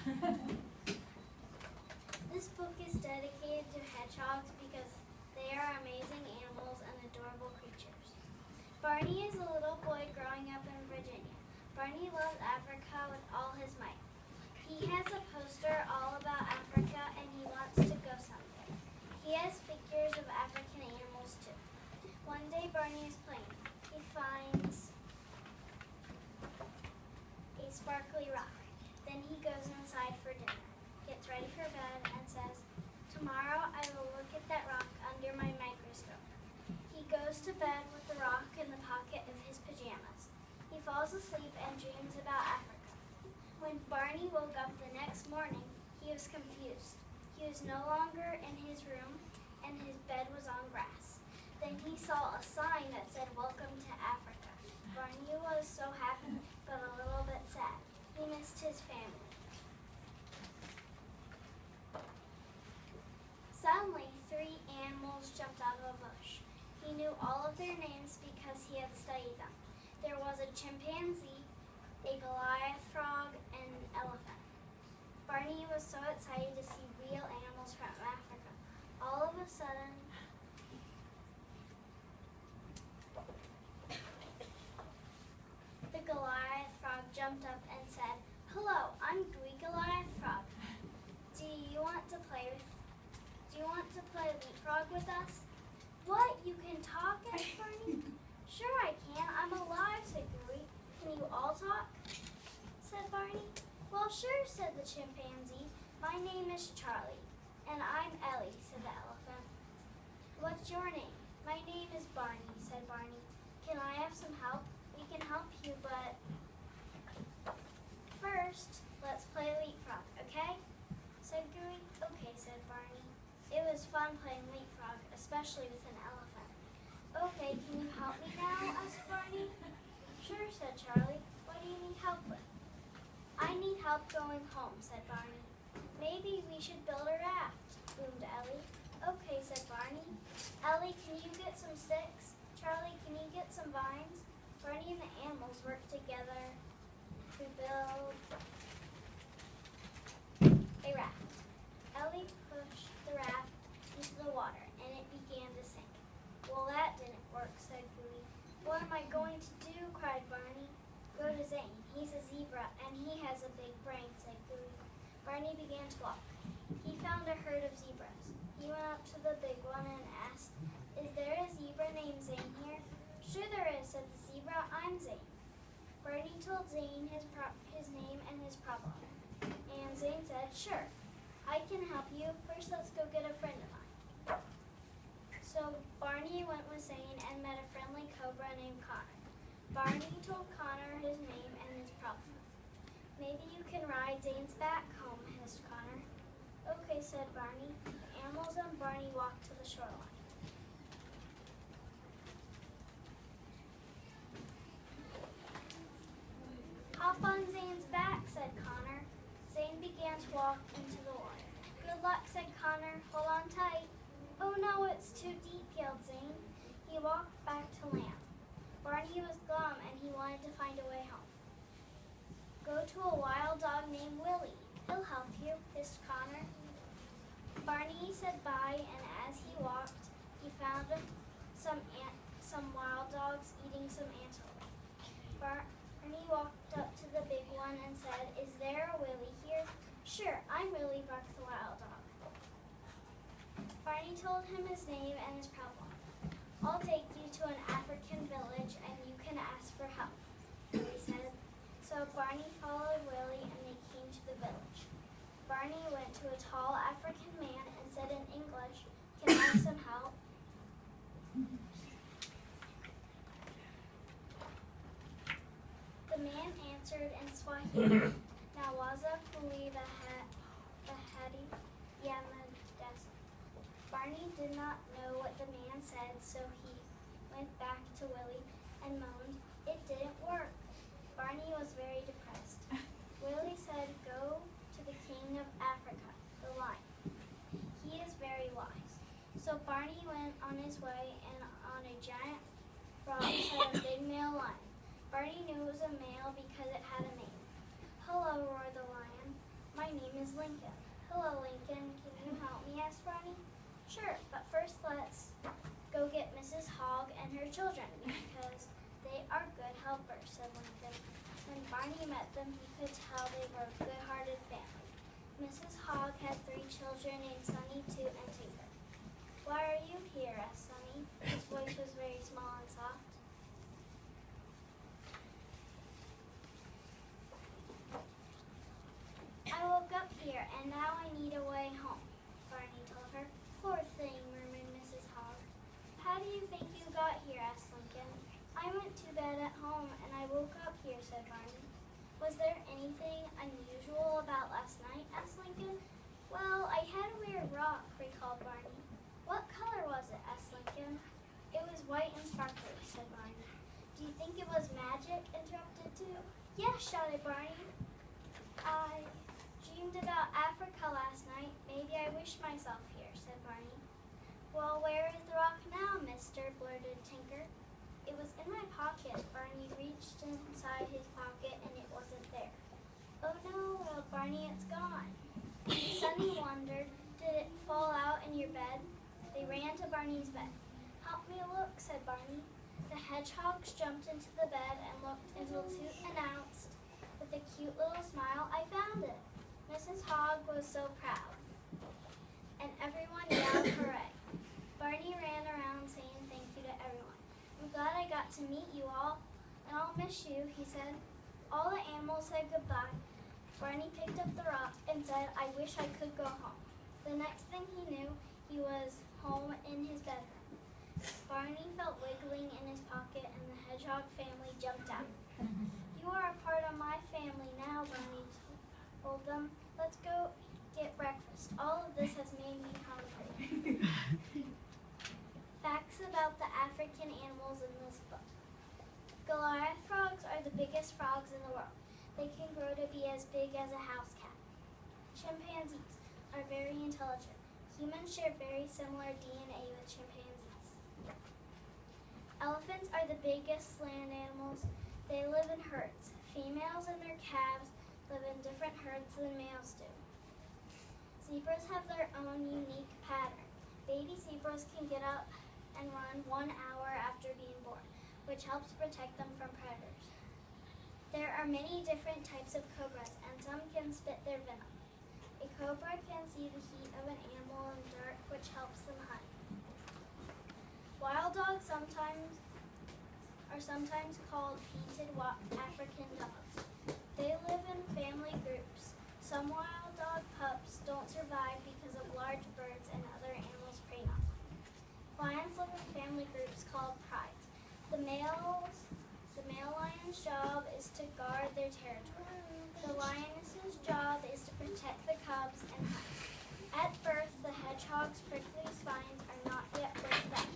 This book is dedicated to hedgehogs because they are amazing animals and adorable creatures. Barney is a little boy growing up in Virginia. Barney loves Africa with all his might. He has a poster all about Africa and he wants to go someday. He has figures of African animals too. One day Barney is playing. He finds a sparkly rock. Then he goes inside for dinner, gets ready for bed, and says, "Tomorrow I will look at that rock under my microscope." He goes to bed with the rock in the pocket of his pajamas. He falls asleep and dreams about Africa. When Barney woke up the next morning, he was confused. He was no longer in his room, and his bed was on grass. Then he saw a sign that said, "Welcome to Africa." Barney was so happy, but a little bit sad. He missed his family. Suddenly, 3 animals jumped out of a bush. He knew all of their names because he had studied them. There was a chimpanzee, a Goliath frog, and an elephant. Barney was so excited to see real animals from Africa. All of a sudden, the Goliath frog jumped up and said, "Hello, I'm Goliath frog. Do you want to play leapfrog with us?" "What? You can talk?" asked Barney. "Sure I can. I'm alive," said Gooey. "Can you all talk?" said Barney. "Well, sure," said the chimpanzee. "My name is Charlie." "And I'm Ellie," said the elephant. "What's your name?" "My name is Barney," said Barney. "Can I have some help?" "We can help you, but first, let's play leapfrog, okay?" said Gooey. "Okay," said Barney. It was fun playing leapfrog, especially with an elephant. "Okay, can you help me now?" asked Barney. "Sure," said Charlie. "What do you need help with?" "I need help going home," said Barney. "Maybe we should build a raft," boomed Ellie. "Okay," said Barney. "Ellie, can you get some sticks? Charlie, can you get some vines?" Barney and the animals worked together to build a raft. Ellie pushed the raft into the water, and it began to sink. "Well, that didn't work," said Gooey. "What am I going to do?" cried Barney. "Go to Zane. He's a zebra, and he has a big brain," said Gooey. Barney began to walk. He found a herd of zebras. He went up to the big one and asked, "Is there a zebra named Zane here?" "Sure there is," said the zebra. "I'm Zane." Barney told Zane his name and his problem. And Zane said, "Sure, I can help you. First, let's go get a friend of mine." So Barney went with Zane and met a friendly cobra named Connor. Barney told Connor his name and his problem. "Maybe you can ride Zane's back home," hissed Connor. "Okay," said Barney. The animals and Barney walked to the shoreline. "Hop on Zane's back," said Connor. Zane began to walk into the water. "Good luck," said Connor. "Hold on tight." "Oh no, it's too deep," yelled Zane. He walked back to land. Barney was glum and he wanted to find a way home. "Go to a wild dog named Willie. He'll help you," hissed Connor. Barney said bye, and as he walked, he found some wild dogs eating some antelope. Barney walked up to the big one and said, "Is there a Willie here?" "Sure, I'm Willie," barked the wild dog. Barney told him his name and his problem. "I'll take you to an African village and you can ask for help," Willie said. So Barney followed Willie and they came to the village. Barney went to a tall African man and said in English, "Can I have some help?" The man answered in Swahili, "Nawaza kuiva hadi yamadesa." Barney did not know what the man said, so he went back to Willie and moaned. It didn't work. Barney was very depressed. Willie said, "Go to the king of Africa, the lion. He is very wise." So Barney went on his way, and on a giant rock sat a big male lion. Barney knew it was a male because it had a name. "Hello," roared the lion. My name is Lincoln. Hello, Lincoln. Can you help me? Asked Barney. Sure, but first let's go get Mrs. Hogg and her children because they are good helpers, said Lincoln. When Barney met them, he could tell they were a good-hearted family. Mrs. Hogg had 3 children named Sunny, Toot, and Tinker. Why are you here? Asked Sunny. His voice was very small and soft. I woke up here, and now I need a way home, Barney told her. Poor thing, murmured Mrs. Hogg. How do you think you got here? Asked Lincoln. I went to bed at home, and I woke up here, said Barney. Was there anything unusual about last night? Asked Lincoln. Well, I had a weird rock, recalled Barney. What color was it? Asked Lincoln. It was white and sparkly, said Barney. Do you think it was magic? Interrupted Toot. Yes, shouted Barney. I dreamed about Africa last night. Maybe I wish myself here, said Barney. Well, where is the rock now, mister? Blurted Tinker. It was in my pocket. Barney reached inside his pocket and it wasn't there. Oh no, wailed Barney, it's gone. Sunny wondered, did it fall out in your bed? They ran to Barney's bed. Help me look, said Barney. The hedgehogs jumped into the bed and looked until Toot announced with a cute little smile, I found it. Mrs. Hogg was so proud. And everyone yelled hooray. Barney ran around saying thank you to everyone. I'm glad I got to meet you all, and I'll miss you, he said. All the animals said goodbye. Barney picked up the rock and said, I wish I could go home. The next thing he knew, he was home in his bedroom. Barney felt wiggling in his pocket, and the hedgehog family jumped out. You are a part of my family now, Barney told them. Let's go get breakfast. All of this has made me hungry. Facts about the African animals in this book. Goliath frogs are the biggest frogs in the world. They can grow to be as big as a house cat. Chimpanzees are very intelligent. Humans share very similar DNA with chimpanzees. Elephants are the biggest land animals. They live in herds. Females and their calves live in different herds than males do. Zebras have their own unique pattern. Baby zebras can get up and run 1 hour after being born, which helps protect them from predators. There are many different types of cobras, and some can spit their venom. A cobra can see the heat of an animal in dirt, which helps them hunt. Wild dogs are sometimes called painted African dogs. They live in family groups. Some wild dog pups don't survive because of large birds and other animals prey on them. Lions live in family groups called prides. The male lion's job is to guard their territory. The lioness's job is to protect the cubs and hunt. At birth, the hedgehog's prickly spines are not yet built back.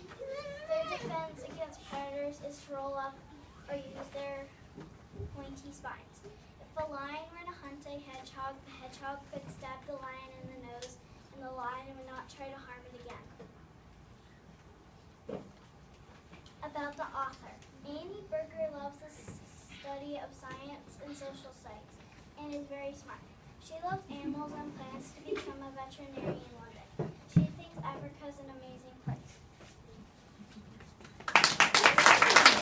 Their defense against predators is to roll up or use their pointy spines. If a lion were to hunt a hedgehog, the hedgehog could stab the lion in the nose, and the lion would not try to harm it again. About the author. Annie Berger loves the study of science and social studies, and is very smart. She loves animals and plans to become a veterinarian one day. She thinks Africa is an amazing place.